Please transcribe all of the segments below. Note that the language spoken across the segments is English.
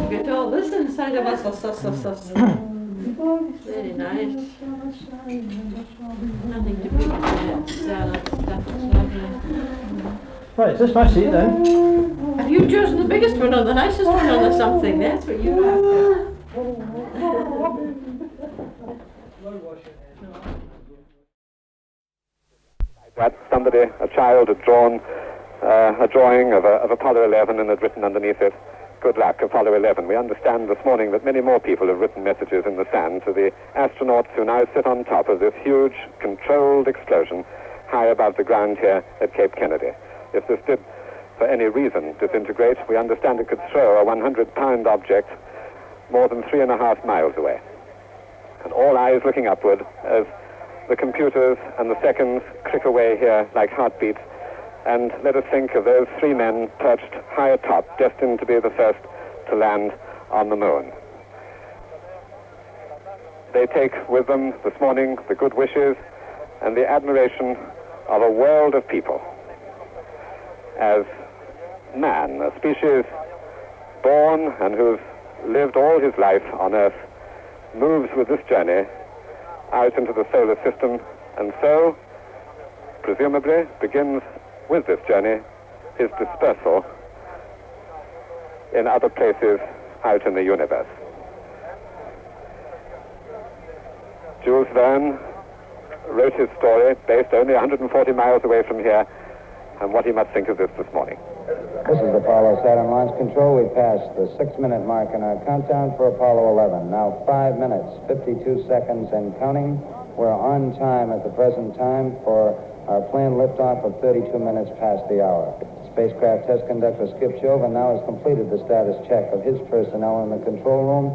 get all this inside of us. Very nice. Nothing to beat that salad stuff. It's lovely. Right, is this my seat then? Have you chosen the biggest one or the nicest one or the something? That's what you have. That somebody, a child, had drawn a drawing of Apollo 11 and had written underneath it, "Good luck, Apollo 11. We understand this morning that many more people have written messages in the sand to the astronauts who now sit on top of this huge, controlled explosion high above the ground here at Cape Kennedy. If this did, for any reason, disintegrate, we understand it could throw a 100-pound object more than 3.5 miles away. And all eyes looking upward as the computers and the seconds click away here like heartbeats. And let us think of those 3 men perched high atop, destined to be the first to land on the moon. They take with them this morning the good wishes and the admiration of a world of people. As man, a species born and who's lived all his life on Earth, moves with this journey out into the solar system, and so, presumably, begins with this journey his dispersal in other places out in the universe. Jules Verne wrote his story based only 140 miles away from here, and what he must think of this morning. This is Apollo Saturn Launch Control. We passed the 6-minute mark in our countdown for Apollo 11. Now 5 minutes, 52 seconds and counting. We're on time at the present time for our planned liftoff of 32 minutes past the hour. Spacecraft test conductor Skip Chauvin now has completed the status check of his personnel in the control room.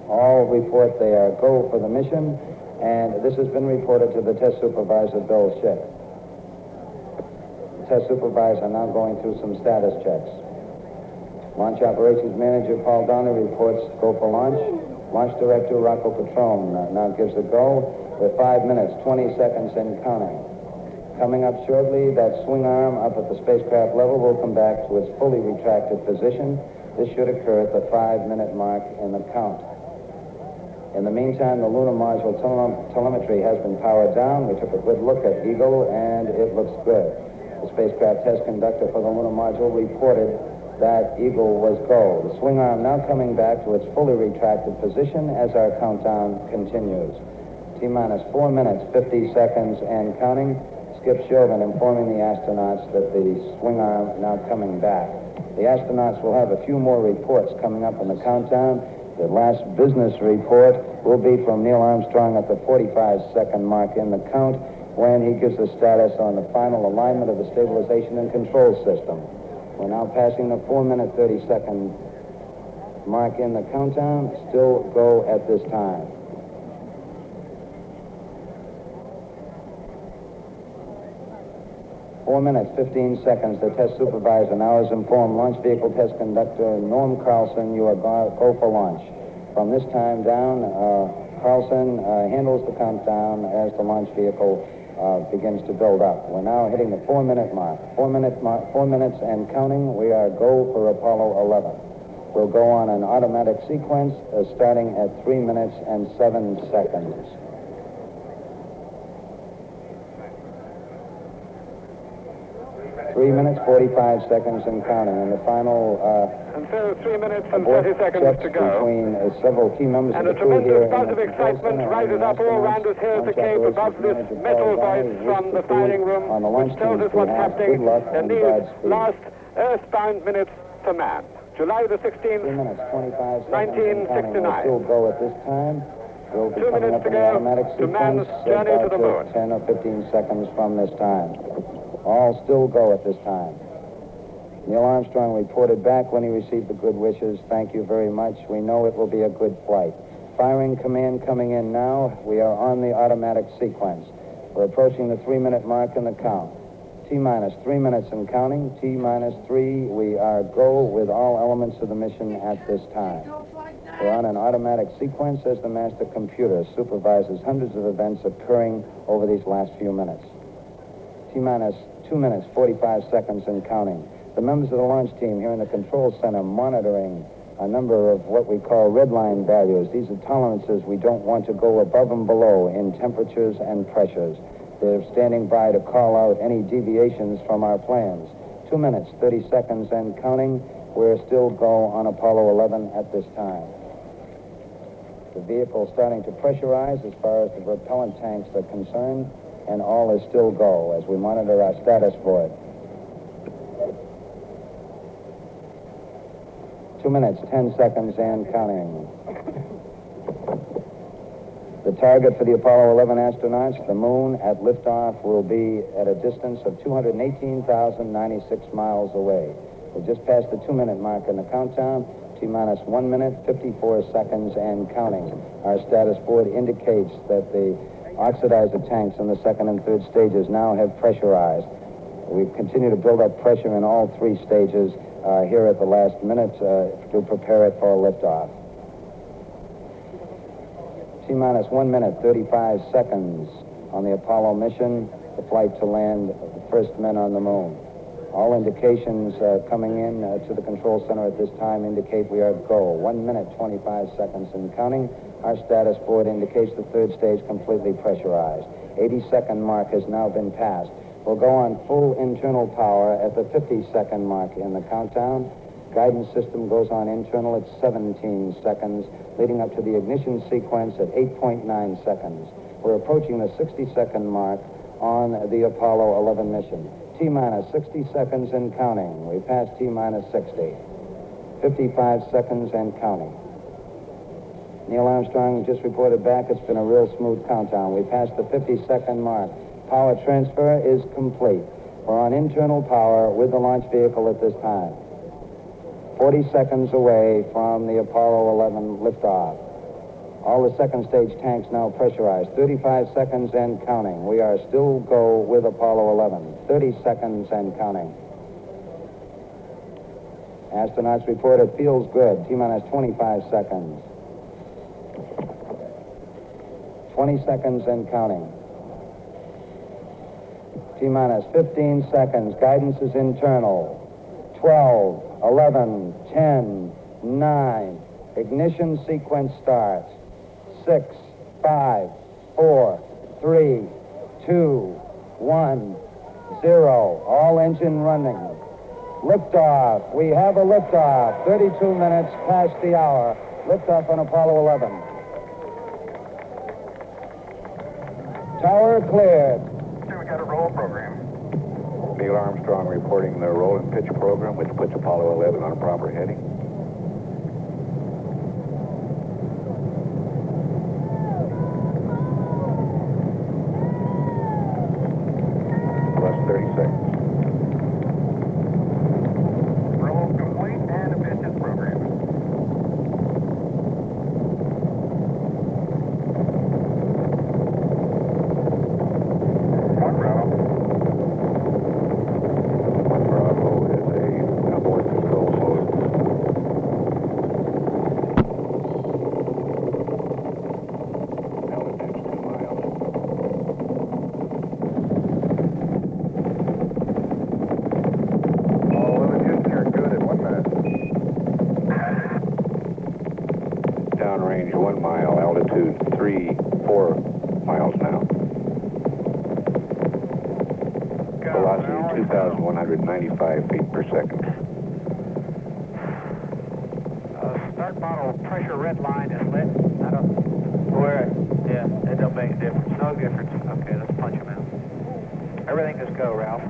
All report they are go for the mission, and this has been reported to the test supervisor, Bill Schick. The test supervisor now going through some status checks. Launch operations manager Paul Donner reports go for launch. Launch director Rocco Petrone now gives a go with 5 minutes, 20 seconds and counting. Coming up shortly, that swing arm up at the spacecraft level will come back to its fully retracted position. This should occur at the 5-minute mark in the count. In the meantime, the lunar module telemetry has been powered down. We took a good look at Eagle, and it looks good. The spacecraft test conductor for the lunar module reported that Eagle was go. The swing arm now coming back to its fully retracted position as our countdown continues. T-minus 4 minutes, 50 seconds and counting. Skip Chauvin informing the astronauts that the swing arm now coming back. The astronauts will have a few more reports coming up in the countdown. The last business report will be from Neil Armstrong at the 45-second mark in the count when he gives the status on the final alignment of the stabilization and control system. We're now passing the 4-minute, 30-second mark in the countdown. Still go at this time. 4 minutes, 15 seconds. The test supervisor now has informed launch vehicle test conductor Norm Carlson you are go for launch. From this time down, Carlson handles the countdown as the launch vehicle begins to build up. We're now hitting the 4-minute mark. 4 minutes and counting. We are go for Apollo 11. We'll go on an automatic sequence starting at 3 minutes and 7 seconds. 3 minutes, 45 seconds and counting. And the final... and so 3 minutes and 30 seconds to go. Between several key members and of the crew here. And a tremendous buzz of excitement rises up all around us here at the Cape above this metal voice from the firing room, which tells us what's happening in these last earthbound minutes for man. July the 16th, 3 minutes, 25 seconds 1969. We'll still go at this time. We'll be 2 coming minutes up to in the go automatic to man's sequence journey to the moon. 10 or 15 seconds from this time. All still go at this time. Neil Armstrong reported back when he received the good wishes. Thank you very much. We know it will be a good flight. Firing command coming in now. We are on the automatic sequence. We're approaching the 3-minute mark in the count. T-minus 3 minutes and counting. T-minus 3. We are go with all elements of the mission at this time. We're on an automatic sequence as the master computer supervises hundreds of events occurring over these last few minutes. T-minus 2 minutes, 45 seconds and counting. The members of the launch team here in the control center monitoring a number of what we call red line values. These are tolerances we don't want to go above and below in temperatures and pressures. They're standing by to call out any deviations from our plans. 2 minutes, 30 seconds and counting. We're still go on Apollo 11 at this time. The vehicle starting to pressurize as far as the propellant tanks are concerned, and all is still go as we monitor our status for it. 2 minutes, 10 seconds and counting. The target for the Apollo 11 astronauts, the moon at liftoff, will be at a distance of 218,096 miles away. We just passed the 2-minute mark in the countdown. T-minus 1 minute, 54 seconds and counting. Our status board indicates that the oxidizer tanks in the second and third stages now have pressurized. We continue to build up pressure in all 3 stages here at the last minute to prepare it for liftoff. T-minus 1 minute, 35 seconds on the Apollo mission, the flight to land the first men on the moon. All indications coming in to the control center at this time indicate we are go. 1 minute, 25 seconds and counting. Our status board indicates the third stage completely pressurized. 80-second mark has now been passed. We'll go on full internal power at the 50-second mark in the countdown. Guidance system goes on internal at 17 seconds, leading up to the ignition sequence at 8.9 seconds. We're approaching the 60-second mark on the Apollo 11 mission. T-minus 60 seconds and counting. We passed T-minus 60. 55 seconds and counting. Neil Armstrong just reported back it's been a real smooth countdown. We passed the 50-second mark. Power transfer is complete. We're on internal power with the launch vehicle at this time. 40 seconds away from the Apollo 11 liftoff. All the second stage tanks now pressurized. 35 seconds and counting. We are still go with Apollo 11. 30 seconds and counting. Astronauts report it feels good. T-minus 25 seconds. 20 seconds and counting. T-minus 15 seconds. Guidance is internal. 12, 11, 10, 9. Ignition sequence starts. 6, 5, 4, 3, 2, 1, 0. All engine running. Liftoff. We have a liftoff. 32 minutes past the hour. Liftoff on Apollo 11. Tower cleared. We got a roll program. Neil Armstrong reporting the roll and pitch program, which puts Apollo 11 on proper heading. Plus 30 seconds. Roll complete and a pitch program. One Bravo is a abort control mode. Altitude's 2 miles. All images are good at 1 minute. Downrange 1 mile, altitude 4 miles now. Velocity 2,195 feet per second. Start bottle pressure red line is lit. I don't. Where? Yeah, it don't make a difference. No difference. Okay, let's punch them out. Everything is go, Ralph.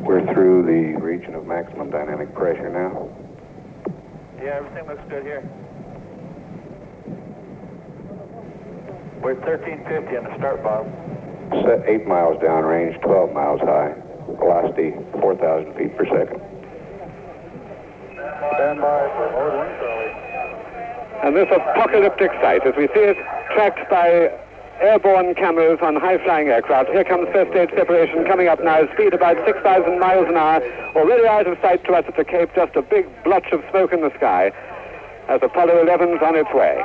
We're through the region of maximum dynamic pressure now. Yeah, everything looks good here. We're at 1350 on the start bottle. Set 8 miles downrange, 12 miles high. Velocity 4,000 feet per second. Stand by for mode 1, Charlie. And this apocalyptic sight, as we see it tracked by airborne cameras on high-flying aircraft. Here comes first stage separation coming up now, speed about 6,000 miles an hour. Already out of sight to us at the Cape, just a big blotch of smoke in the sky as Apollo 11's on its way.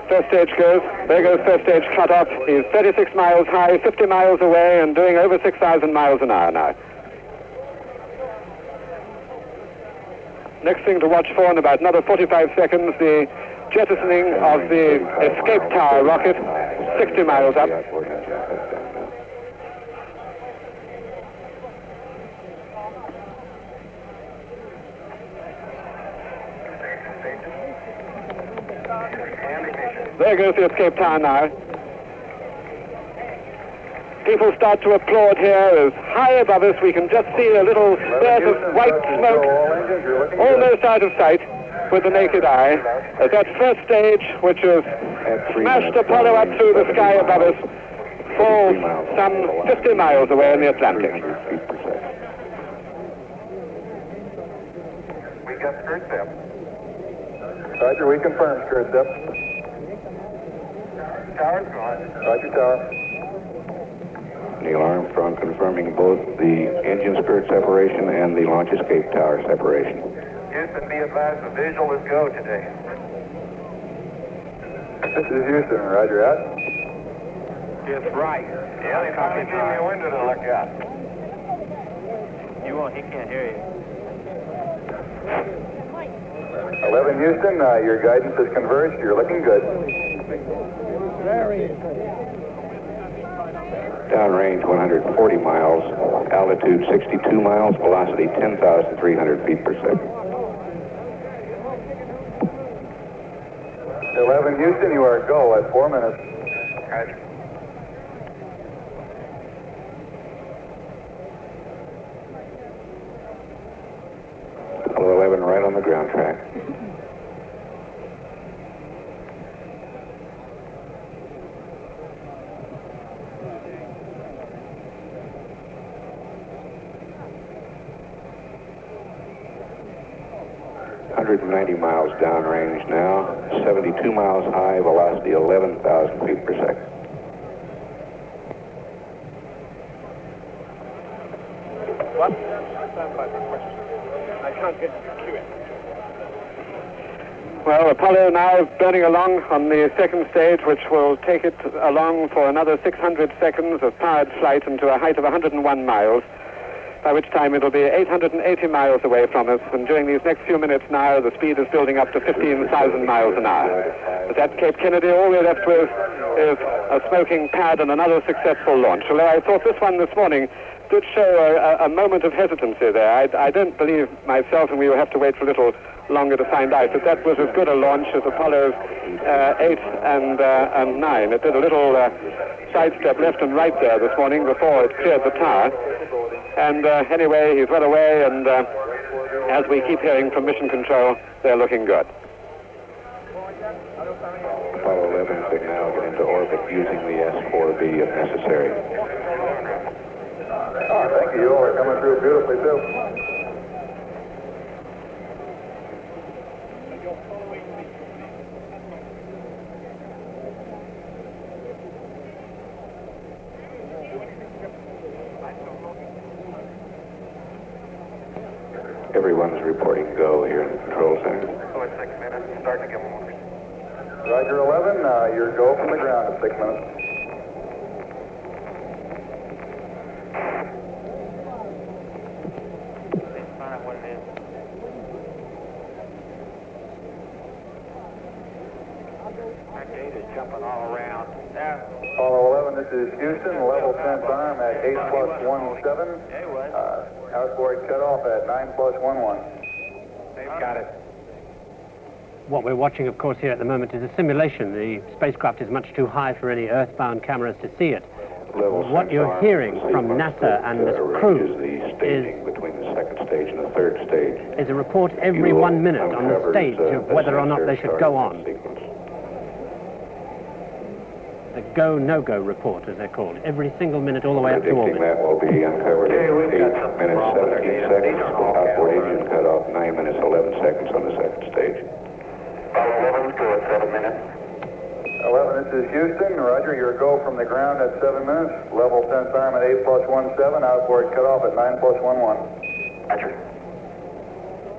First stage goes. There goes first stage cut off. He's 36 miles high, 50 miles away, and doing over 6,000 miles an hour now. Next thing to watch for in about another 45 seconds, the jettisoning of the escape tower rocket, 60 miles up. There goes the escape tower now. People start to applaud here. As high above us we can just see a little spurt of white smoke almost out of sight with the naked eye, as that first stage, which has smashed Apollo up through the sky above us, falls some 50 miles away in the Atlantic. We got skirt depth. Roger, we confirm skirt depth. Tower's gone. Roger, tower. Neil Armstrong confirming both the engine skirt separation and the launch escape tower separation. Houston, be advised, the visual is go today. This is Houston, roger out. It's right. Yeah, they probably gave me a window to look out. He can't hear you. 11 Houston, your guidance is converged. You're looking good. Downrange 140 miles, altitude 62 miles, velocity 10,300 feet per second. 11 Houston, you are go at 4 minutes. Roger. Apollo 11 right on the ground track. .190 miles downrange now, 72 miles high, velocity 11,000 feet per second. What? Stand by for question. I can't get to queue it. Well, Apollo now burning along on the second stage, which will take it along for another 600 seconds of powered flight and to a height of 101 miles, by which time it'll be 880 miles away from us, and during these next few minutes now, the speed is building up to 15,000 miles an hour. But at Cape Kennedy, all we're left with is a smoking pad and another successful launch. Although I thought this one this morning did show a moment of hesitancy there. I don't believe myself, and we will have to wait for a little longer to find out, that that was as good a launch as Apollo's 8 and 9. It did a little sidestep left and right there this morning before it cleared the tower. And anyway, he's well away, and as we keep hearing from Mission Control, they're looking good. Apollo 11 could now get into orbit using the S4B if necessary. Oh, thank you. You all are coming through beautifully, too. Everyone's reporting go here in the control center. So it's 6 minutes. Start to give them orders. Roger 11, your go from the ground at 6 minutes. Find out what it is. That gate is jumping all around. There. Apollo 11, this is Houston, level 10 arm at 8+17. Hey, what? Outboard cut off at 9+11. They've got it. What we're watching, of course, here at the moment is a simulation. The spacecraft is much too high for any Earthbound cameras to see it. What you're hearing from NASA and the crew is between the second stage and the third stage. Is a report every 1 minute on the stage of whether or not they should go on. The go, no-go report, as they're called, every single minute all the way up to orbit. That will be uncovered in 8 minutes, 17 seconds. Outboard engine cut off 9 minutes, 11 seconds on the second stage. 11, go at 7 minutes. 11, this is Houston. Roger, your go from the ground at 7 minutes. Level 10 arm at 8+17. Outboard cut off at 9+11. Roger.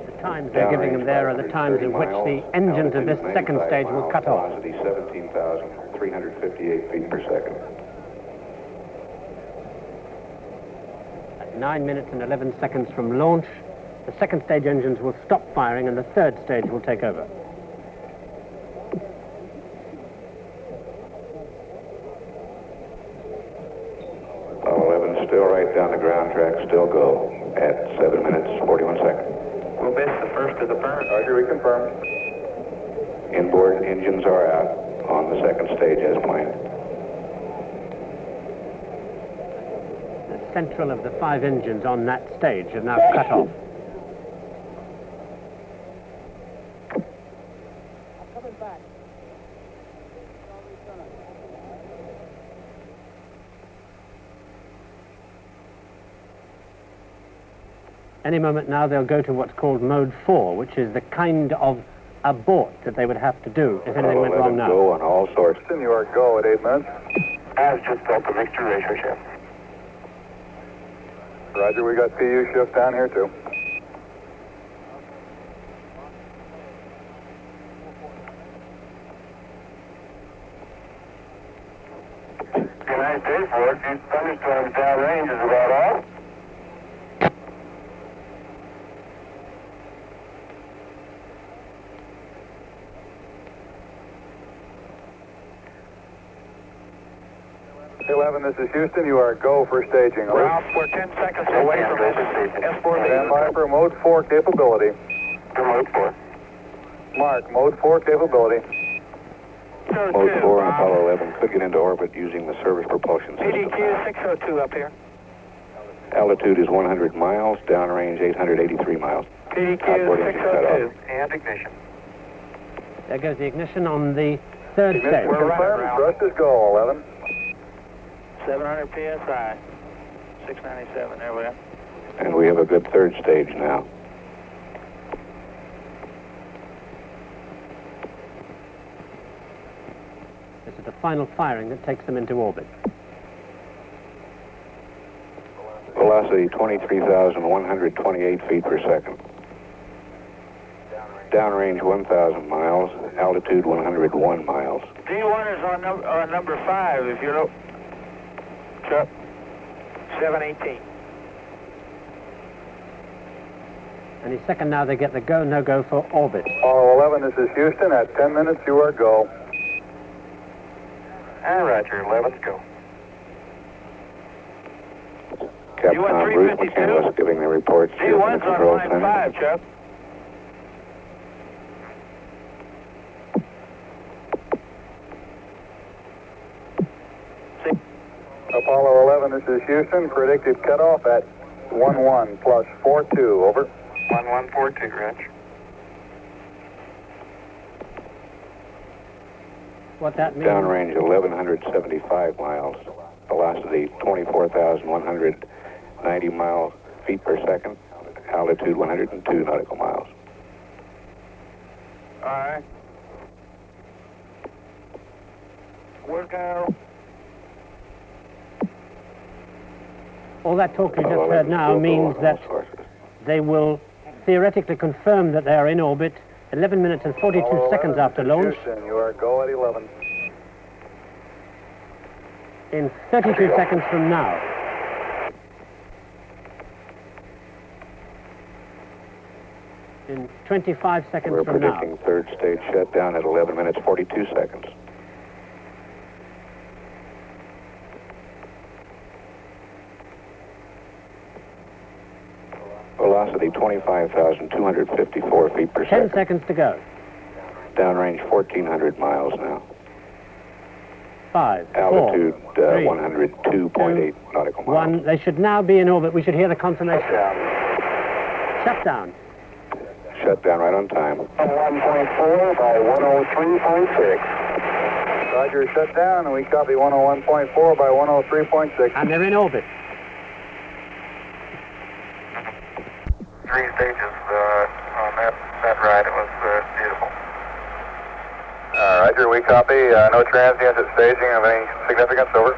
The times they're giving them there are the times at which the engines of this second stage will cut off. Velocity 17,358 feet per second. At 9 minutes and 11 seconds from launch, the second stage engines will stop firing and the third stage will take over. Apollo 11 still right down the ground track, still go at 7 minutes, 41 seconds. We'll miss the first of the burn. Roger, we confirm. Inboard engines are out on the second stage as planned. The central of the 5 engines on that stage have now cut off. Any moment now they'll go to what's called mode 4, which is the kind of abort that they would have to do if anything went wrong now. Go on all sorts. Houston, you are go at 8 minutes. I've just built the mixture ratio shift. Roger, we got PU shift down here too. United States for it. These thunderstorms downrange is about all. This is Houston. You are go for staging. Ralph, we're 10 seconds away from S4. Stand by for mode 4 capability. Mode 4. Mark, mode 4 capability. Mode 4 on Apollo 11 could get into orbit using the service propulsion system. PDQ 602 up here. Altitude is 100 miles, downrange 883 miles. PDQ 602 and ignition. There goes the ignition on the third Ignition stage. confirmed. Thrust is go, 11. 700 PSI. 697, there we are. And we have a good third stage now. This is the final firing that takes them into orbit. Velocity 23,128 feet per second. Downrange 1,000 miles, altitude 101 miles. D1 is on number 5, if you know. Chuck. 718. Any second now they get the go, no-go for orbit. Apollo 11, this is Houston. At 10 minutes, you are go. Roger, 11, go. Captain Bruce McCandless giving the reports to the D1's on control line center. 5, Chuck. Apollo 11, this is Houston. Predicted cutoff at 11 plus 42. Over. 1142, Rich. What that means... Downrange 1,175 miles. Velocity 24,190 feet per second. Altitude 102 nautical miles. All right. We'll go. All that talk you just heard now means that they will theoretically confirm that they are in orbit 11 minutes and 42 seconds after launch. Houston, you are go at 11. In 32 seconds from now. In 25 seconds We're from now. predicting third stage shutdown at 11 minutes 42 seconds. Velocity 25,254 feet per 10 second. seconds to go. Downrange 1,400 miles now. 5, Altitude 4, 3, 102.8 nautical miles. 1. They should now be in orbit. We should hear the confirmation. Shutdown. Shutdown right on time. 1.4 by 103.6. Roger, shut down, and we copy 101.4 by 103.6. And they're in orbit. 3 stages on that ride. It was beautiful. Roger, we copy. No transients at staging of any significance. Over.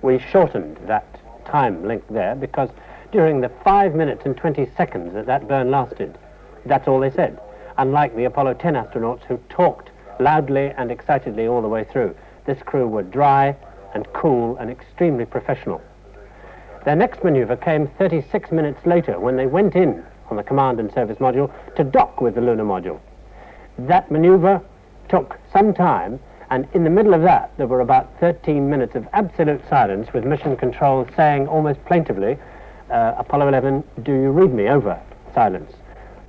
We shortened that time link there because during the 5 minutes and 20 seconds that that burn lasted. That's all they said, unlike the Apollo 10 astronauts who talked loudly and excitedly all the way through. This crew were dry and cool and extremely professional. Their next maneuver came 36 minutes later when they went in on the command and service module to dock with the lunar module. That maneuver took some time, and in the middle of that there were about 13 minutes of absolute silence with mission control saying almost plaintively, Apollo 11, do you read me? Over. Silence.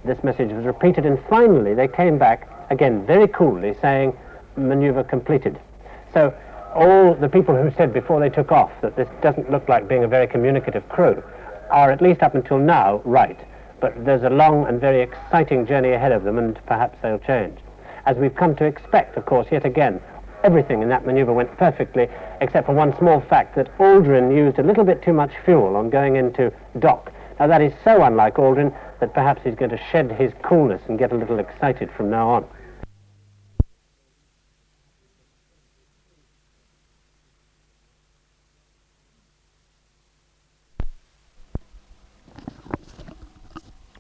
This message was repeated, and finally they came back again very coolly saying maneuver completed. So all the people who said before they took off that this doesn't look like being a very communicative crew are, at least up until now, right. But there's a long and very exciting journey ahead of them, and perhaps they'll change. As we've come to expect, of course, yet again, everything in that maneuver went perfectly, except for one small fact, that Aldrin used a little bit too much fuel on going into dock. Now that is so unlike Aldrin that perhaps he's going to shed his coolness and get a little excited from now on.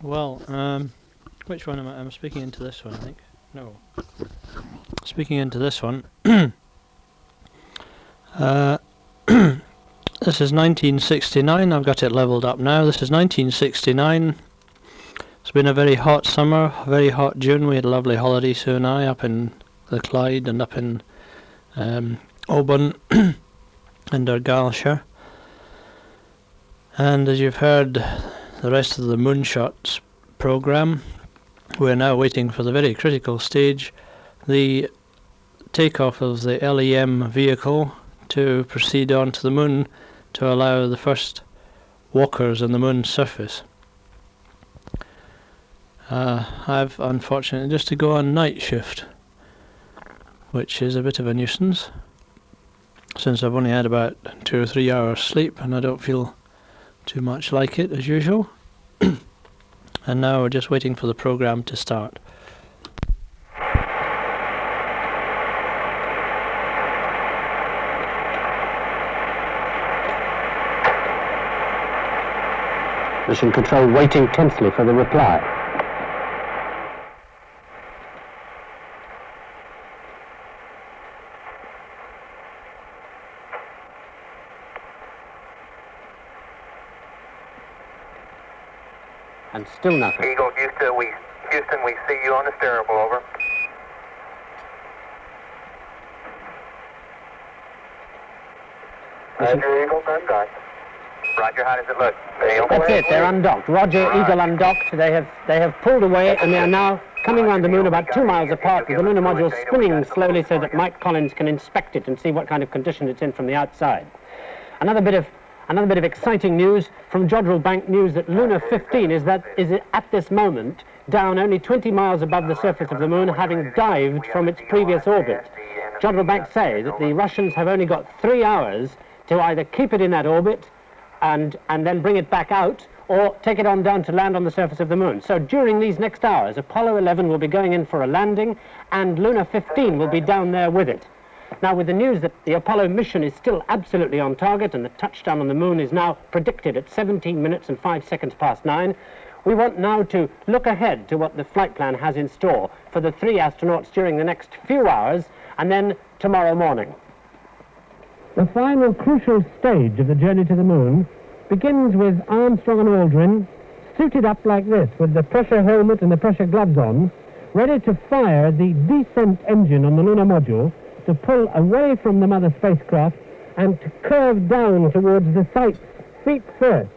Well, which one am I? I'm speaking into this one, I think. No. Speaking into this one. This is 1969. I've got it leveled up now. This is 1969. It's been a very hot summer, a very hot June. We had a lovely holiday, Sue and I, up in the Clyde and up in Oban and Argyllshire. And as you've heard the rest of the Moonshots program, we're now waiting for the very critical stage, the takeoff of the LEM vehicle to proceed on to the moon to allow the first walkers on the moon's surface. I've unfortunately just to go on night shift, which is a bit of a nuisance, since I've only had about 2 or 3 hours sleep and I don't feel too much like it as usual. And now we're just waiting for the program to start. Mission control waiting tensely for the reply. And still nothing. Eagle, Houston, we see you on the steerable, over. Roger, Eagle, undocked. Roger, how does it look? That's it, they're undocked. Roger, Eagle undocked. They have pulled away and they are now coming around the moon about 2 miles apart with the lunar module spinning slowly so that Mike Collins can inspect it and see what kind of condition it's in from the outside. Another bit of exciting news from Jodrell Bank News that Luna 15 is at this moment down only 20 miles above the surface of the moon, having dived from its previous orbit. Jodrell Bank say that the Russians have only got 3 hours to either keep it in that orbit and then bring it back out, or take it on down to land on the surface of the moon. So during these next hours, Apollo 11 will be going in for a landing, and Luna 15 will be down there with it. Now, with the news that the Apollo mission is still absolutely on target and the touchdown on the moon is now predicted at 17 minutes and 5 seconds past 9, we want now to look ahead to what the flight plan has in store for the 3 astronauts during the next few hours and then tomorrow morning. The final crucial stage of the journey to the moon begins with Armstrong and Aldrin suited up like this with the pressure helmet and the pressure gloves on, ready to fire the descent engine on the lunar module to pull away from the mother spacecraft and to curve down towards the sites, feet first.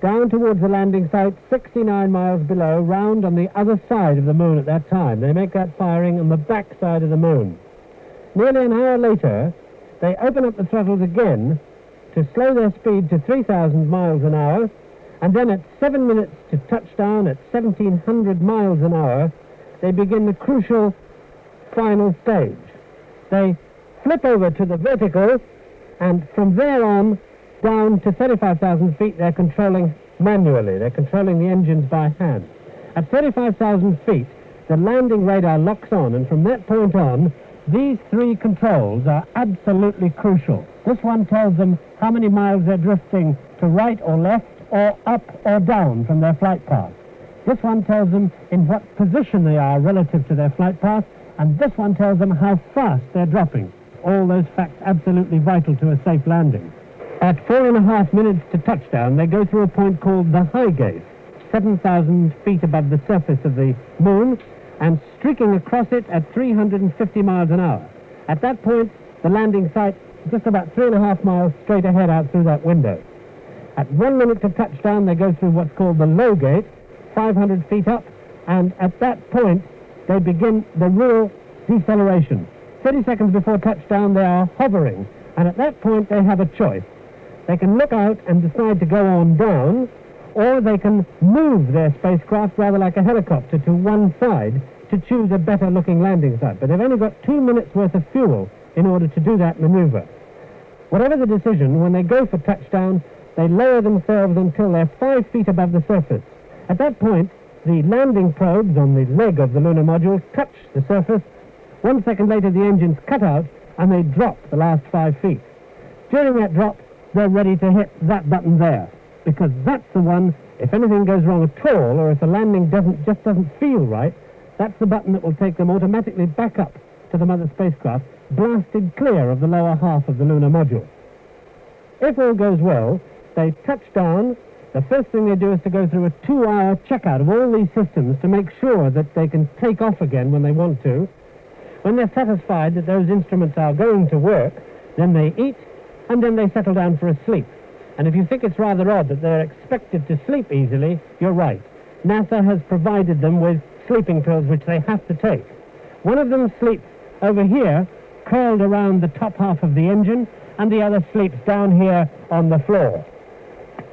Down towards the landing site, 69 miles below, round on the other side of the moon at that time. They make that firing on the back side of the moon. Nearly an hour later, they open up the throttles again to slow their speed to 3,000 miles an hour, and then at 7 minutes to touchdown at 1,700 miles an hour, they begin the crucial final stage. They flip over to the vertical, and from there on down to 35,000 feet they're controlling manually. They're controlling the engines by hand. At 35,000 feet the landing radar locks on, and from that point on These three controls are absolutely crucial. This one tells them how many miles they're drifting to right or left, or up or down from their flight path. This one tells them in what position they are relative to their flight path, and this one tells them how fast they're dropping. All those facts absolutely vital to a safe landing. At 4.5 minutes to touchdown, they go through a point called the High Gate, 7,000 feet above the surface of the moon, and streaking across it at 350 miles an hour. At that point, the landing site is just about 3.5 miles straight ahead out through that window. At 1 minute to touchdown, they go through what's called the Low Gate, 500 feet up, and at that point, they begin the real deceleration. 30 seconds before touchdown, they are hovering, and at that point, they have a choice. They can look out and decide to go on down, or they can move their spacecraft rather like a helicopter to one side to choose a better looking landing site. But they've only got 2 minutes worth of fuel in order to do that maneuver. Whatever the decision, when they go for touchdown, they lower themselves until they're 5 feet above the surface. At that point, the landing probes on the leg of the lunar module touch the surface. 1 second later, the engines cut out and they drop the last 5 feet. During that drop, they're ready to hit that button there, because that's the one, if anything goes wrong at all, or if the landing just doesn't feel right, that's the button that will take them automatically back up to the mother spacecraft, blasted clear of the lower half of the lunar module. If all goes well, they touch down. The first thing they do is to go through a 2-hour checkout of all these systems to make sure that they can take off again when they want to. When they're satisfied that those instruments are going to work, then they eat, and then they settle down for a sleep. And if you think it's rather odd that they're expected to sleep easily, you're right. NASA has provided them with sleeping pills which they have to take. One of them sleeps over here, curled around the top half of the engine, and the other sleeps down here on the floor.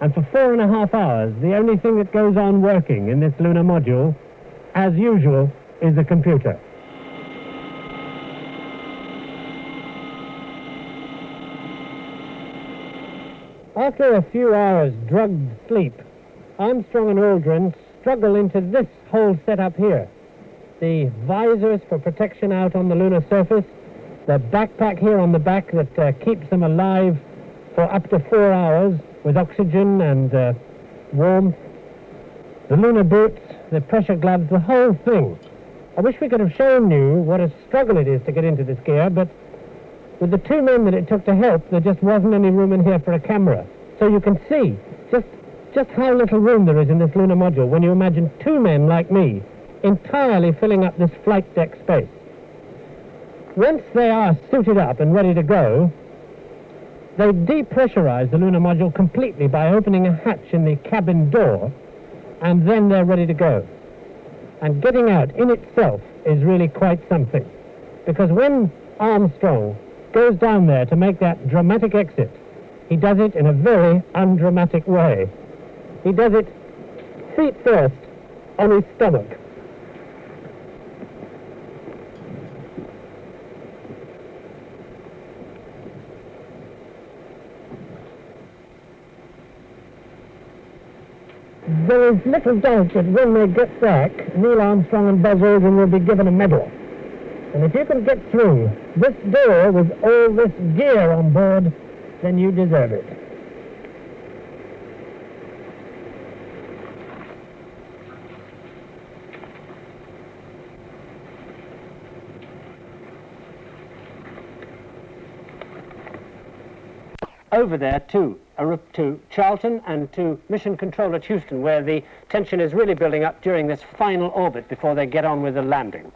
And for 4.5 hours, the only thing that goes on working in this lunar module, as usual, is the computer. After a few hours drugged sleep, Armstrong and Aldrin struggle into this whole setup here. The visors for protection out on the lunar surface, the backpack here on the back that keeps them alive for up to 4 hours with oxygen and warmth, the lunar boots, the pressure gloves, the whole thing. I wish we could have shown you what a struggle it is to get into this gear, but with the 2 men that it took to help, there just wasn't any room in here for a camera. So you can see just how little room there is in this lunar module when you imagine 2 men like me entirely filling up this flight deck space. Once they are suited up and ready to go, they depressurize the lunar module completely by opening a hatch in the cabin door, and then they're ready to go. And getting out in itself is really quite something, because when Armstrong goes down there to make that dramatic exit, he does it in a very undramatic way. He does it feet first on his stomach. There is little doubt that when they get back, Neil Armstrong and Buzz Aldrin will be given a medal. And if you can get through this door with all this gear on board, then you deserve it. Over there to Charlton and to Mission Control at Houston, where the tension is really building up during this final orbit before they get on with the landing.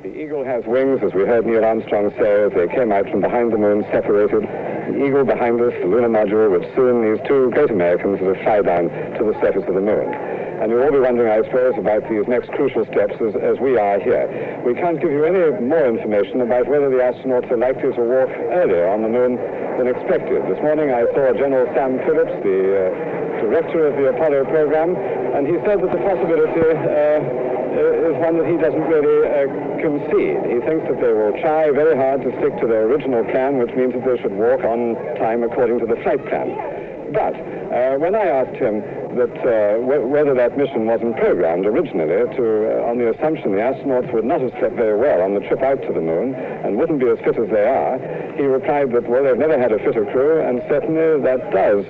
The Eagle has wings, as we heard Neil Armstrong say, as they came out from behind the moon, separated. The Eagle behind us, the lunar module, which soon these 2 great Americans will fly down to the surface of the moon. And you'll all be wondering, I suppose, about these next crucial steps as we are here. We can't give you any more information about whether the astronauts are likely to walk earlier on the moon than expected. This morning I saw General Sam Phillips, the director of the Apollo program, and he said that the possibility is one that he doesn't really concede. He thinks that they will try very hard to stick to their original plan, which means that they should walk on time according to the flight plan. But when I asked him whether that mission wasn't programmed originally on the assumption the astronauts would not have slept very well on the trip out to the moon and wouldn't be as fit as they are, he replied that, well, they've never had a fitter crew, and certainly that does.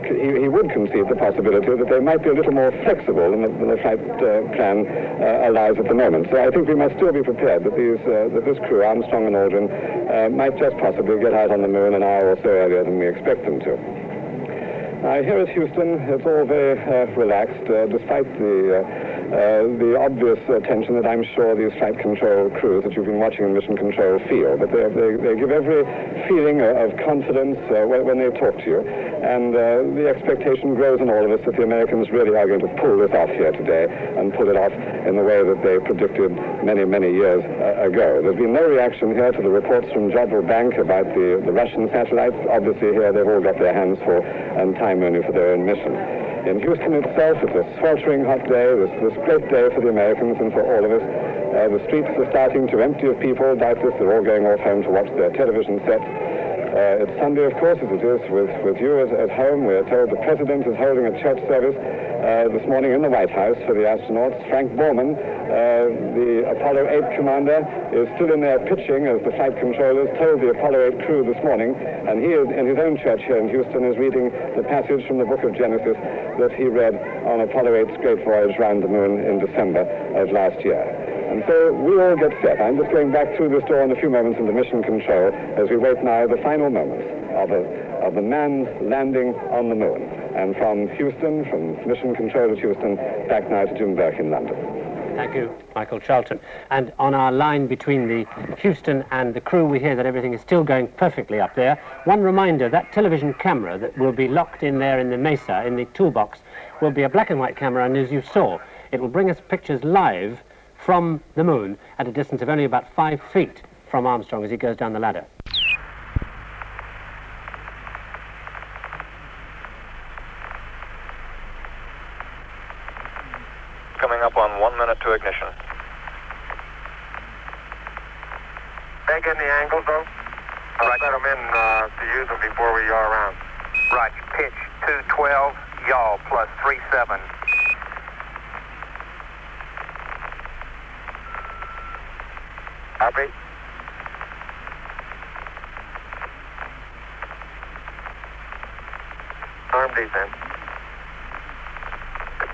He would concede the possibility that they might be a little more flexible than the flight plan allows at the moment. So I think we must still be prepared that this crew, Armstrong and Aldrin, might just possibly get out on the moon an hour or so earlier than we expect them to. Here at Houston, it's all very relaxed, despite the obvious tension that I'm sure these flight control crews that you've been watching in mission control feel. But they give every feeling of confidence when they talk to you. And the expectation grows in all of us that the Americans really are going to pull this off here today and pull it off in the way that they predicted many, many years ago. There's been no reaction here to the reports from Jodrell Bank about the Russian satellites. Obviously here they've all got their hands full and time only for their own mission. In Houston itself, it's a sweltering hot day, this great day for the Americans and for all of us. The streets are starting to empty of people. Doubtless they're all going off home to watch their television sets. It's Sunday, of course, as it is with you at home. We're told the President is holding a church service this morning in the White House for the astronauts. Frank Borman, the Apollo 8 commander, is still in there pitching as the flight controllers told the Apollo 8 crew this morning, and he is in his own church here in Houston is reading the passage from the book of Genesis that he read on Apollo 8's great voyage round the moon in December of last year. And so we all get set. I'm just going back through this door in a few moments into mission control as we wait now the final moments of the man landing on the moon. And from Houston, from mission control at Houston, back now to Jim Burke in London. Thank you, Michael Charlton. And on our line between the Houston and the crew, we hear that everything is still going perfectly up there. One reminder, that television camera that will be locked in there in the mesa, in the toolbox, will be a black and white camera, and as you saw, it will bring us pictures live from the moon at a distance of only about 5 feet from Armstrong as he goes down the ladder. Coming up on 1 minute to ignition. They getting the angles, though? I'll set them in to use them before we yaw around. Right, pitch 212, yaw plus 37. Copy. Arm defense.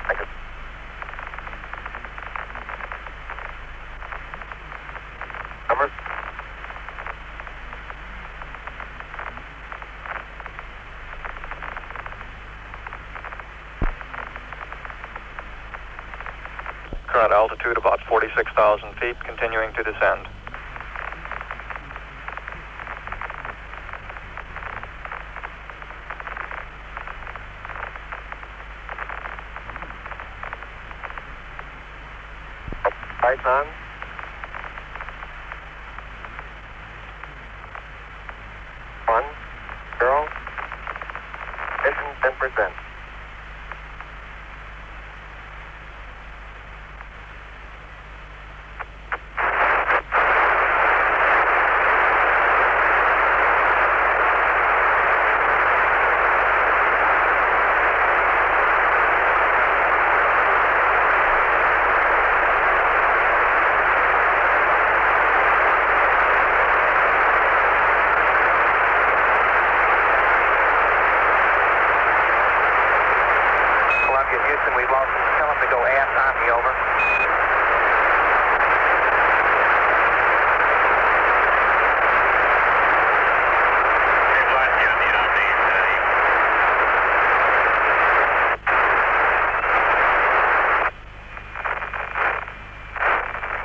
Thank you. Number. Current altitude about 46,000 feet, continuing to descend. Lights on. One, zero. Mission 10%. We've lost. Tell them to go aft on me, over.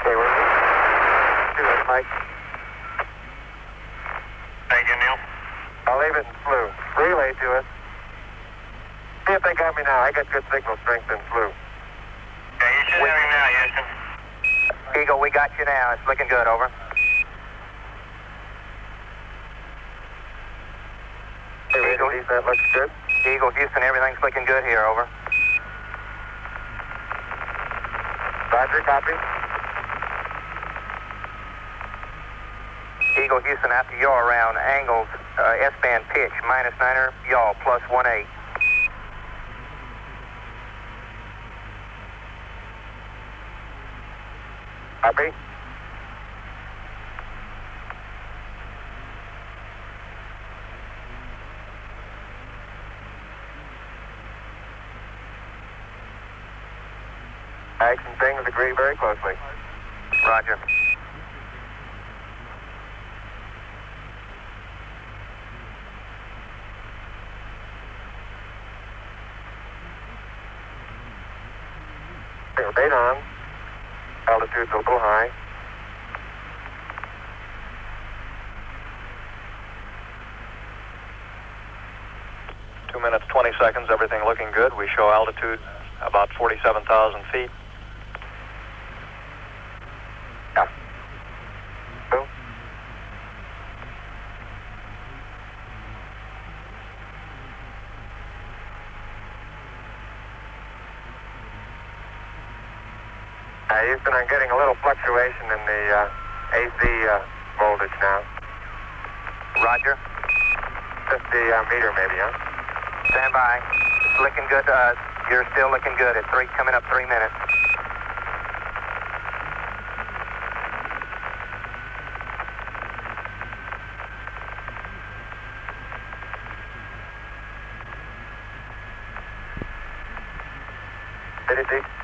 Okay, we're do it, Mike. Thank you, Neil. I'll leave it in flu. Relay to us. See if they got me now. I got good signal strength in flu. Yeah, you should have me now, Houston. Eagle, we got you now. It's looking good, over. Eagle, that looks good. Eagle, Houston, everything's looking good here, over. Roger, copy. Eagle, Houston, after yaw around, angles, S-band pitch, -9er, yaw, +18. Copy. Bags and things agree very closely. Roger. Bait on. Altitude's a little high. Two minutes, 20 seconds, everything looking good. We show altitude about 47,000 feet. Yeah. Boom. Houston, I'm getting a little fluctuation in the AC voltage now. Roger. 50 meter maybe, huh? Stand by. It's looking good to us. You're still looking good at coming up 3 minutes.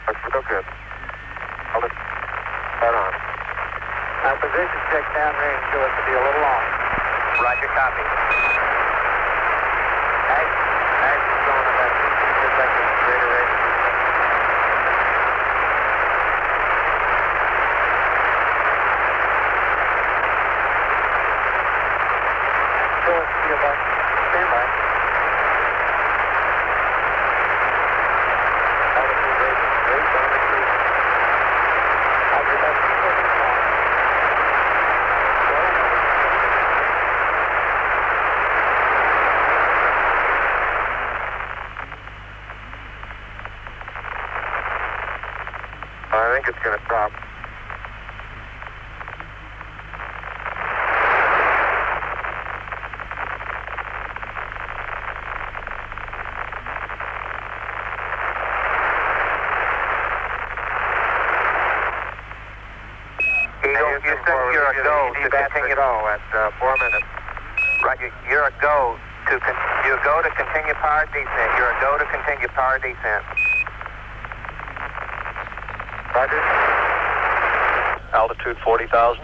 Looks real good. Hold it. Right on. Our position check downrange show us to be a little off. Roger, copy. Action's going about 2 seconds greater rate. Show us to be about standby. Altitude rates on increase. I'll be about 2 seconds long. I think it's going to drop. Eagle, Houston, you're a go to continue. At 4 minutes. Roger, you're a go to continue power descent. You're a go to continue power descent. Roger. Altitude 40,000.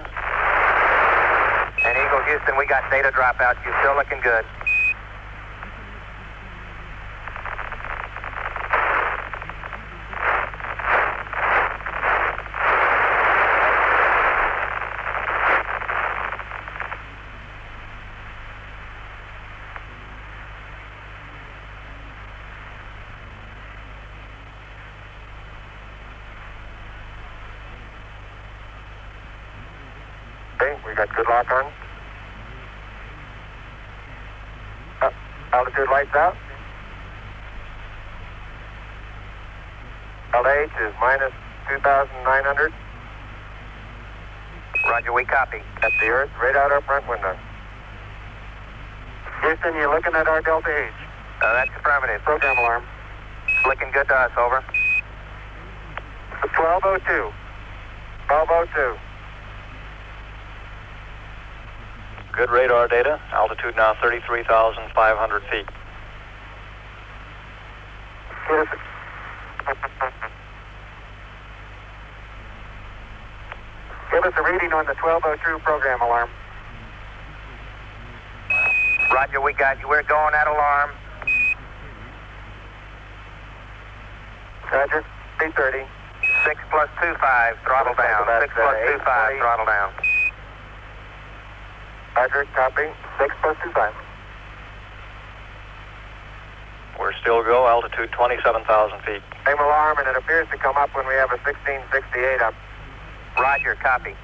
And Eagle, Houston, we got data dropout. You're still looking good. Okay, we got good lock on. Altitude lights out. LH is minus 2,900. Roger, we copy. At the Earth, right out our front window. Houston, you're looking at our Delta H. That's affirmative. Program alarm. It's looking good to us, over. 1202. 1202. Good radar data. Altitude now 33,500 feet. Give us a reading on the 1202 program alarm. Roger, we got you. We're going at alarm. Roger, 330. 6 plus 25, throttle down. 6 plus 25, throttle down. Roger, copy. 6 plus 25. We're still go. Altitude 27,000 feet. Same alarm, and it appears to come up when we have a 1668 up. Roger, copy.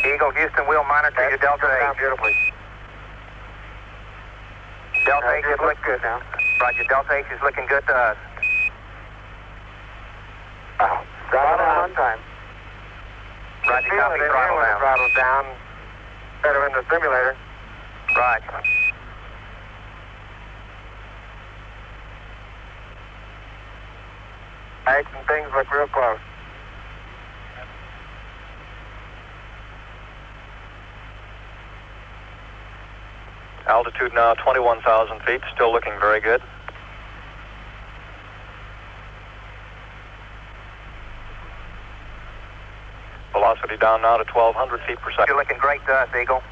Eagle, Houston, we'll monitor your Delta H. Beautifully. Delta H is looking good now. Roger, Delta H is looking good to us. Throttle on time. Roger, copy, throttle down. Throttle down. Better in the simulator. Roger. Heights and things look real close. Altitude now 21,000 feet, still looking very good. Velocity down now to 1,200 feet per second. You're looking great to us, Eagle.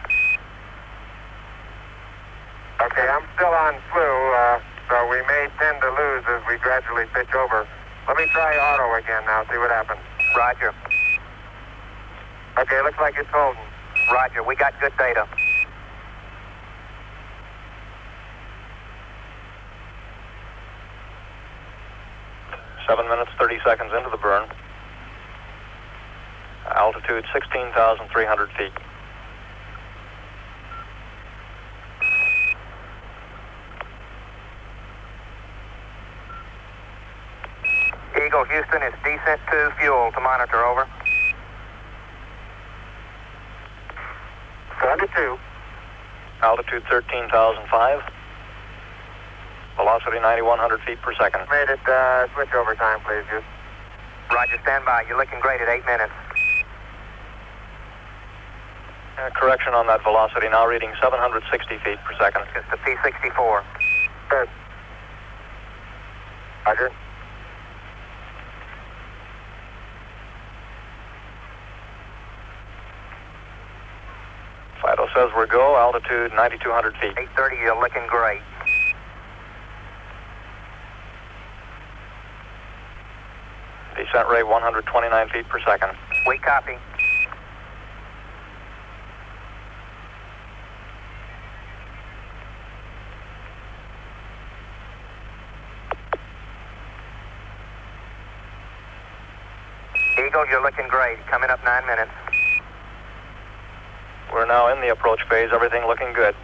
Okay, I'm still on flu, so we may tend to lose as we gradually pitch over. Let me try auto again now, see what happens. Roger. Okay, looks like it's holding. Roger, we got good data. Seven minutes, 30 seconds into the burn. Altitude 16,300 feet. Eagle, Houston, it's descent to fuel to monitor, over. Under 2. Altitude 13,005. Velocity 9,100 feet per second. Made it switch over time, please, Houston. Roger, stand by. You're looking great at 8 minutes. Correction on that velocity, now reading 760 feet per second. It's the P-64. Good. Roger. Fido says we're go, altitude 9,200 feet. 8:30, you're looking great. Descent rate 129 feet per second. We copy. Eagle, you're looking great. Coming up 9 minutes. We're now in the approach phase, everything looking good.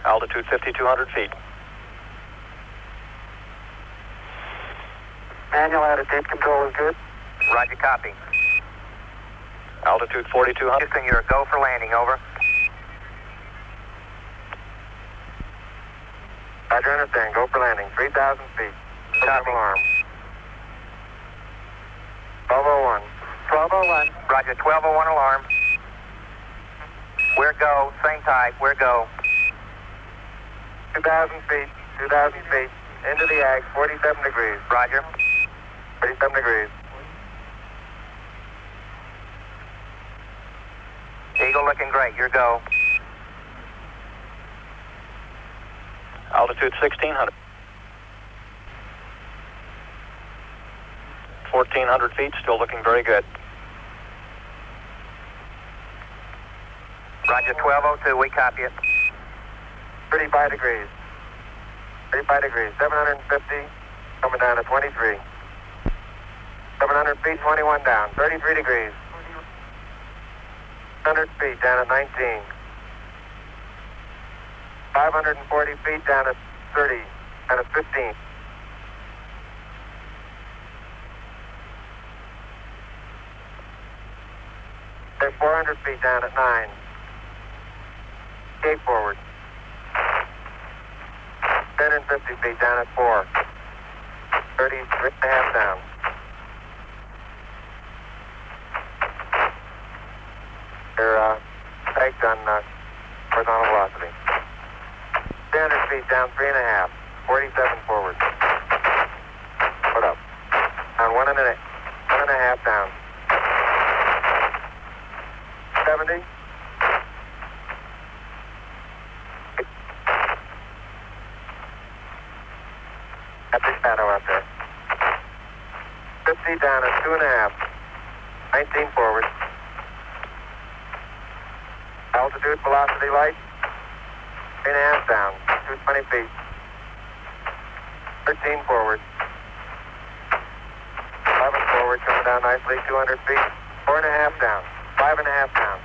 Altitude 5,200 feet. Manual attitude control is good. Roger, copy. Altitude 4,200. Houston, you're a go for landing, over. Roger, understand. Go for landing. 3,000 feet. Copy. Alarm. 1201. 1201. Roger, 1201 alarm. We're go. Same type. We're go. 2,000 feet. 2,000 feet. Into the ag. 47 degrees. Roger. 47 degrees. Eagle looking great. You're go. Altitude 1,600. 1,400 feet, still looking very good. Roger, 1202. We copy it. 35 degrees. 35 degrees. 750. Coming down to 23. 700 feet, 21 down. 33 degrees. 100 feet down at 19. 540 feet down at 30. Down at 15. There's 400 feet down at 9. Gate forward. 150 feet down at 4. 33 and a half down. They're pegged on horizontal velocity. 300 feet down, 3.5. 47 forward. Put up. On 1.5 down. 70. At the shadow out there. 50 down at 2.5. 19 forward. Altitude, velocity, light. 3.5 down. 220 feet. 13 forward. 11 forward, coming down nicely. 200 feet. 4.5 down. 5.5 down.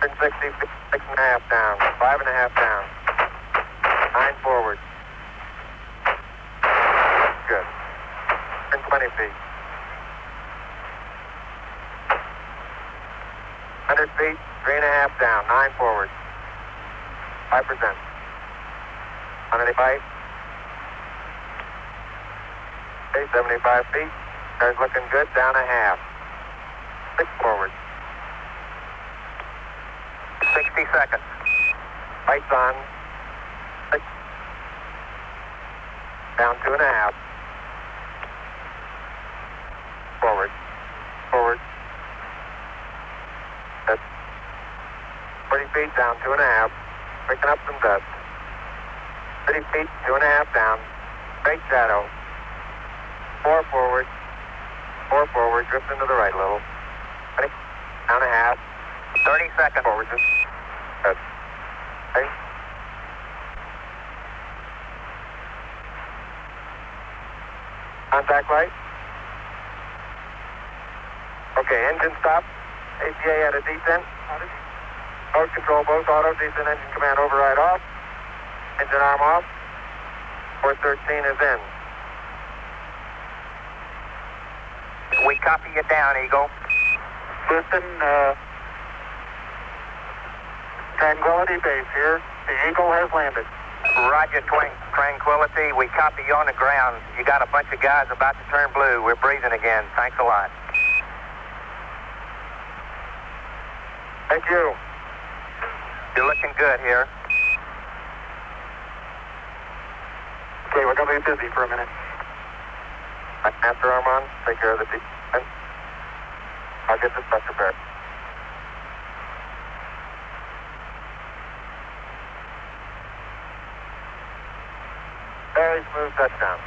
160 feet. 6.5 down. 5.5 down. 9 forward. Good. 120 feet. 100 feet, 3.5 down, 9 forward. 5%. 185. Okay, 75 feet. Car's looking good, down a half. 6 forward. 60 seconds. Lights on. 6. Down 2.5. Forward. Forward. That's 40 feet, down 2.5. Picking up some dust. 30 feet, 2.5 down. Straight shadow. 4 forward. 4 forward. Drift into the right a little. 20. Down a half. 30 seconds. Forward. Just. Good. Okay. Contact light. Okay, engine stop. ACA at a descent. Mode control both auto. Descent engine command override off. Engine arm off. 413 is in. We copy you down, Eagle. Houston, Tranquility Base here. The Eagle has landed. Roger, Tranquility. We copy you on the ground. You got a bunch of guys about to turn blue. We're breathing again. Thanks a lot. Thank you. You're looking good here. Okay, we're going to be busy for a minute. Master arm on. Take care of the descent. I'll get the stuff prepared. Very smooth touchdown.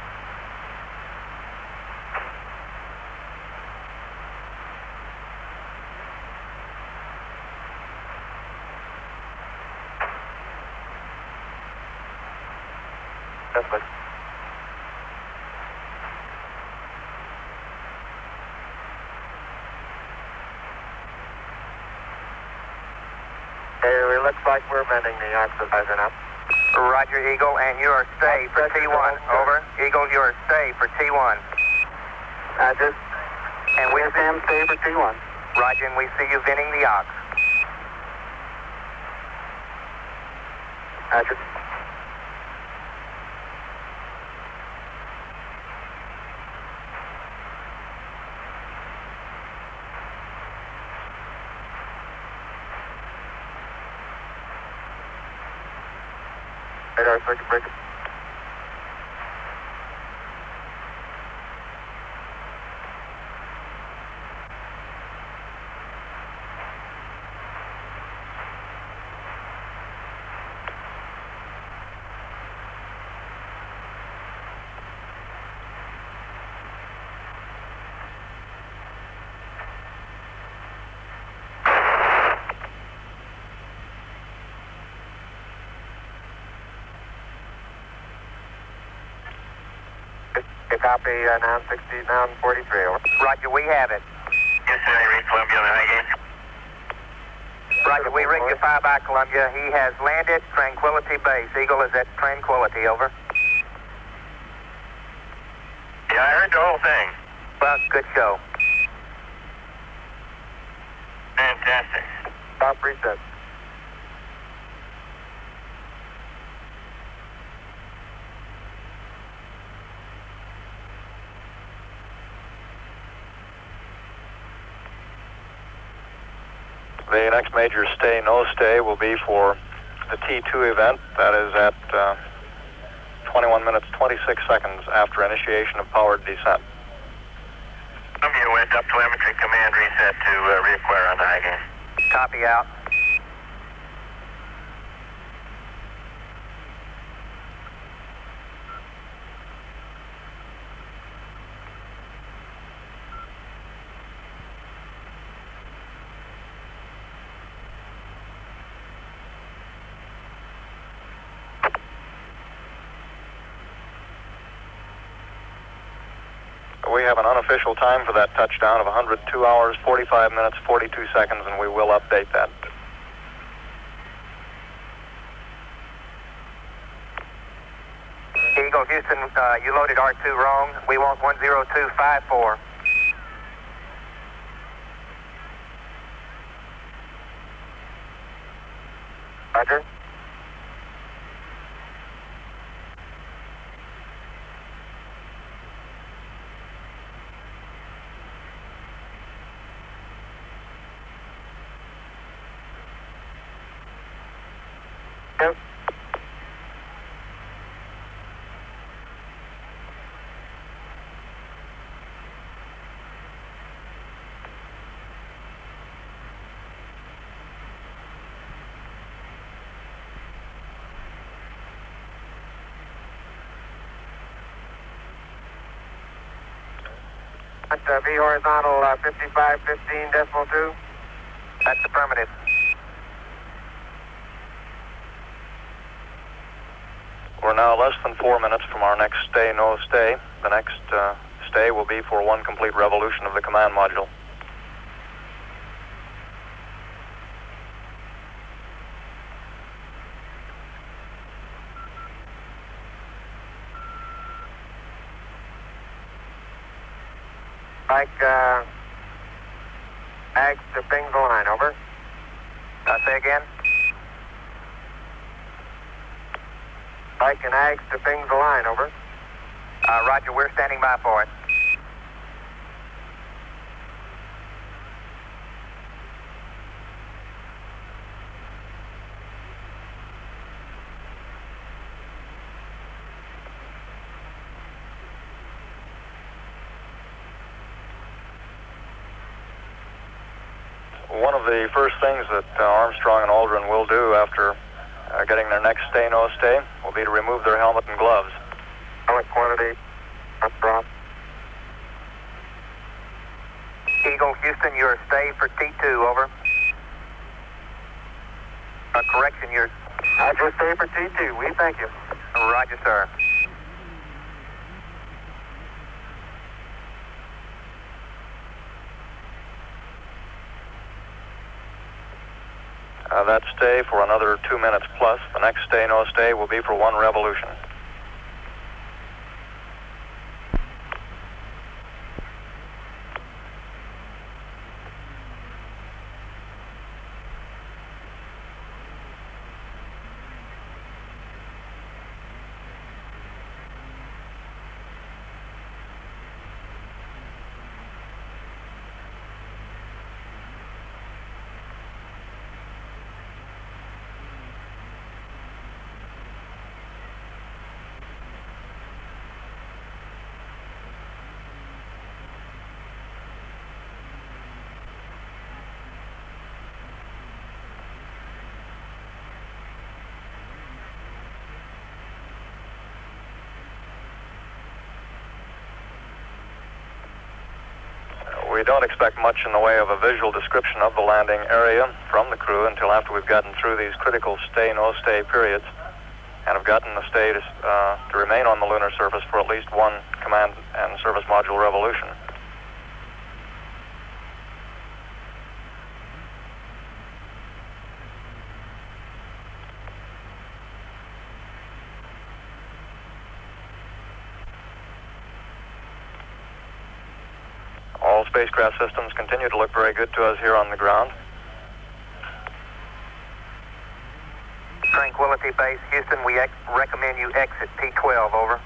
That's good. Okay, it looks like we're bending the oxidizer now. Roger, Eagle, and you are safe for T1. Over. Eagle, you are safe for T1. Roger. And we stand safe for T1. Roger, and we see you venting the ox. Roger. Radar circuit breaker. Copy, now 60, now 43, over. Roger, we have it. Yes, sir, I read Columbia on the high game. Roger, we ring you 5 by Columbia. He has landed Tranquility Base. Eagle is at Tranquility, over. Yeah, I heard the whole thing. Well, good show. Fantastic. Stop reset. The next major stay, no stay, will be for the T2 event. That is at 21 minutes, 26 seconds after initiation of powered descent. Columbia went up telemetry command reset to reacquire on the high game. Copy out. We have an unofficial time for that touchdown of 102 hours, 45 minutes, 42 seconds, and we will update that. Eagle, Houston, you loaded R2 wrong. We want 10254. Roger. Yep. That's V horizontal 5515.2. That's affirmative. We're now less than 4 minutes from our next stay, no stay. The next stay will be for one complete revolution of the command module. Mike, Ags to ping the line, over. Say again? Mike and Ags to ping the line, over. Roger, we're standing by for it. One of the first things that Armstrong and Aldrin will do after getting their next stay, no stay, will be to remove their helmet and gloves. Helmet quantity, up drop. Eagle, Houston, you're a stay for T2, over. Correction, you're... I just stay for T2, we thank you. Roger, sir. That stay for another 2 minutes plus. The next stay, no stay, will be for one revolution. We don't expect much in the way of a visual description of the landing area from the crew until after we've gotten through these critical stay, no stay periods and have gotten the stay to remain on the lunar surface for at least one command and service module revolution. All spacecraft systems continue to look very good to us here on the ground. Tranquility Base, Houston, we recommend you exit T12, over.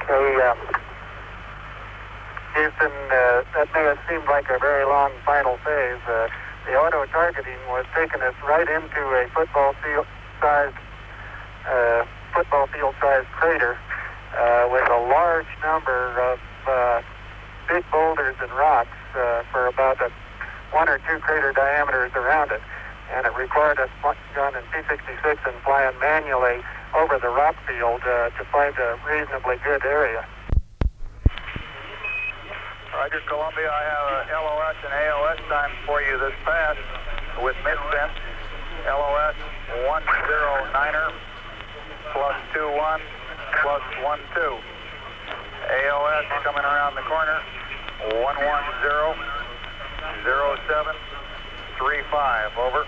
Hey, Houston, that may have seemed like a very long final phase. The auto-targeting was taking us right into a football field-sized crater with a large number of big boulders and rocks for about 1 or 2 crater diameters around it. And it required us gun in P-66 and flying manually over the rock field to find a reasonably good area. Roger, Columbia, I have a LOS and AOS time for you this pass with mid-sent. LOS 109er plus 21 plus 12. AOS coming around the corner 110-07-35. Over.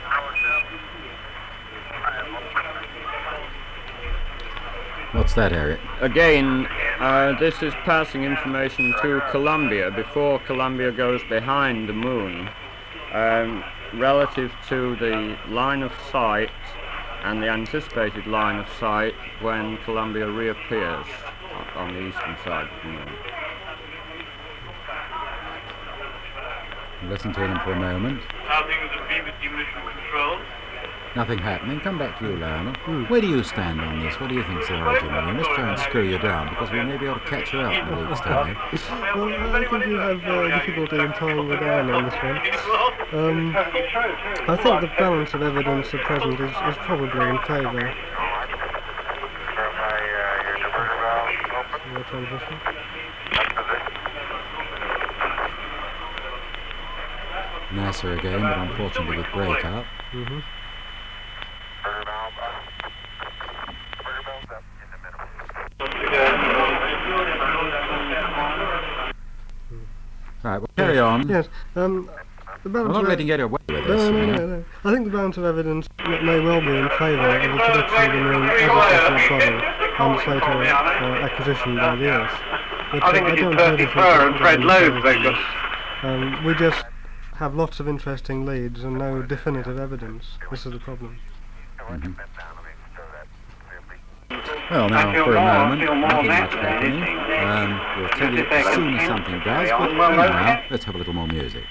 What's that, Eric? Again, this is passing information to Columbia before Columbia goes behind the moon, relative to the line of sight and the anticipated line of sight when Columbia reappears on the eastern side of the moon. Listen to them for a moment. How things would be with the mission control? Nothing happening. Come back to you, Lionel. Where do you stand on this? What do you think's the origin? We must try and screw you down, because we may be able to catch you out in a week's time. Well, I think you have difficulty in tying me down on this one. I think the balance of evidence at present is probably in favour. Your transition. NASA again, but unfortunately with breakout. Right, well, carry on. Yes. The balance We're not letting you get away with this. No. I think the balance of evidence may well be in favour of the prediction of the moon as a separate body and so to acquisition by the Earth. But I think it is Percy Fur and Fred Lowe's focus. We just have lots of interesting leads and no definitive evidence. This is the problem. Well, now, for a moment, nothing much happening. We'll tell you as soon as something does, but for now, let's have a little more music.